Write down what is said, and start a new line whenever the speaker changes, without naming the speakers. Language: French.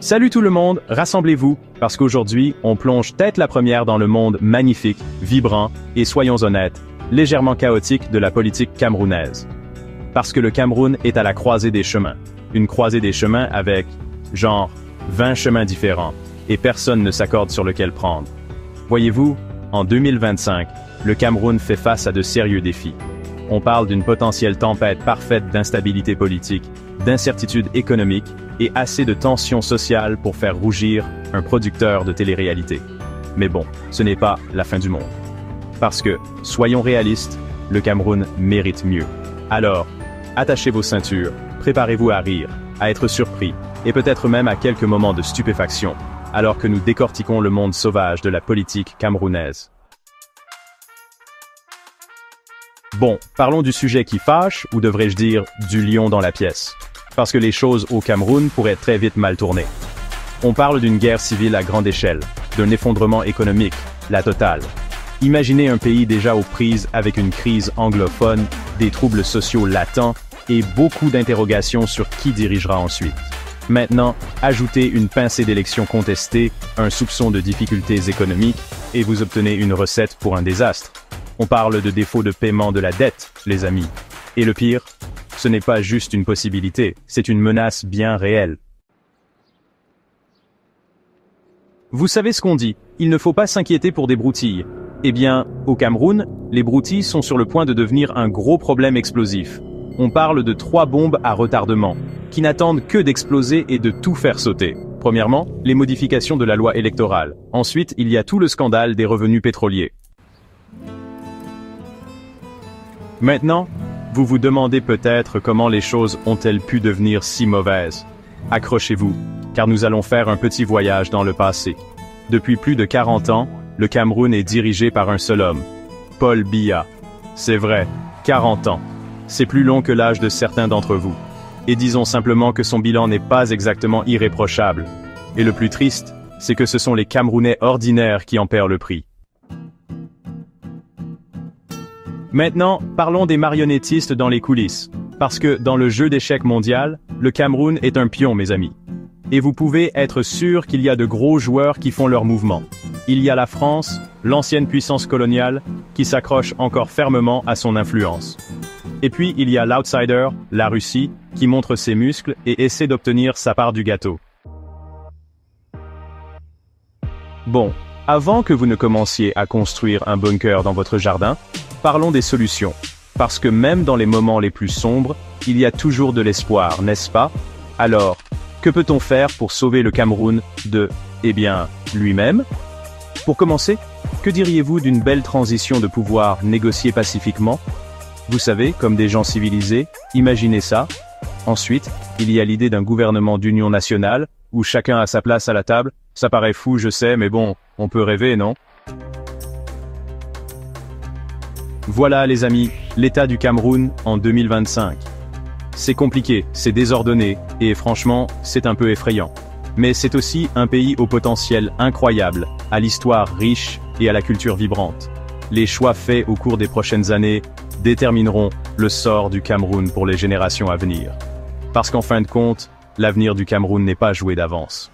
Salut tout le monde, rassemblez-vous, parce qu'aujourd'hui, on plonge tête la première dans le monde magnifique, vibrant et, soyons honnêtes, légèrement chaotique de la politique camerounaise. Parce que le Cameroun est à la croisée des chemins. Une croisée des chemins avec, genre, 20 chemins différents, et personne ne s'accorde sur lequel prendre. Voyez-vous, en 2025, le Cameroun fait face à de sérieux défis. On parle d'une potentielle tempête parfaite d'instabilité politique, d'incertitude économique et assez de tensions sociales pour faire rougir un producteur de télé-réalité. Mais bon, ce n'est pas la fin du monde. Parce que, soyons réalistes, le Cameroun mérite mieux. Alors, attachez vos ceintures, préparez-vous à rire, à être surpris, et peut-être même à quelques moments de stupéfaction, alors que nous décortiquons le monde sauvage de la politique camerounaise. Bon, parlons du sujet qui fâche, ou devrais-je dire, du lion dans la pièce. Parce que les choses au Cameroun pourraient très vite mal tourner. On parle d'une guerre civile à grande échelle, d'un effondrement économique, la totale. Imaginez un pays déjà aux prises avec une crise anglophone, des troubles sociaux latents, et beaucoup d'interrogations sur qui dirigera ensuite. Maintenant, ajoutez une pincée d'élections contestées, un soupçon de difficultés économiques, et vous obtenez une recette pour un désastre. On parle de défaut de paiement de la dette, les amis. Et le pire, ce n'est pas juste une possibilité, c'est une menace bien réelle. Vous savez ce qu'on dit, il ne faut pas s'inquiéter pour des broutilles. Eh bien, au Cameroun, les broutilles sont sur le point de devenir un gros problème explosif. On parle de 3 bombes à retardement, qui n'attendent que d'exploser et de tout faire sauter. Premièrement, les modifications de la loi électorale. Ensuite, il y a tout le scandale des revenus pétroliers. Maintenant, vous vous demandez peut-être comment les choses ont-elles pu devenir si mauvaises. Accrochez-vous, car nous allons faire un petit voyage dans le passé. Depuis plus de 40 ans, le Cameroun est dirigé par un seul homme, Paul Biya. C'est vrai, 40 ans. C'est plus long que l'âge de certains d'entre vous. Et disons simplement que son bilan n'est pas exactement irréprochable. Et le plus triste, c'est que ce sont les Camerounais ordinaires qui en paient le prix. Maintenant, parlons des marionnettistes dans les coulisses. Parce que, dans le jeu d'échecs mondial, le Cameroun est un pion, mes amis. Et vous pouvez être sûr qu'il y a de gros joueurs qui font leur mouvement. Il y a la France, l'ancienne puissance coloniale, qui s'accroche encore fermement à son influence. Et puis, il y a l'outsider, la Russie, qui montre ses muscles et essaie d'obtenir sa part du gâteau. Bon, avant que vous ne commenciez à construire un bunker dans votre jardin, parlons des solutions. Parce que même dans les moments les plus sombres, il y a toujours de l'espoir, n'est-ce pas? Alors, que peut-on faire pour sauver le Cameroun de, lui-même? Pour commencer, que diriez-vous d'une belle transition de pouvoir négociée pacifiquement? Vous savez, comme des gens civilisés, imaginez ça. Ensuite, il y a l'idée d'un gouvernement d'union nationale, où chacun a sa place à la table. Ça paraît fou, je sais, mais bon, on peut rêver, non? Voilà les amis, l'état du Cameroun en 2025. C'est compliqué, c'est désordonné, et franchement, c'est un peu effrayant. Mais c'est aussi un pays au potentiel incroyable, à l'histoire riche et à la culture vibrante. Les choix faits au cours des prochaines années détermineront le sort du Cameroun pour les générations à venir. Parce qu'en fin de compte, l'avenir du Cameroun n'est pas joué d'avance.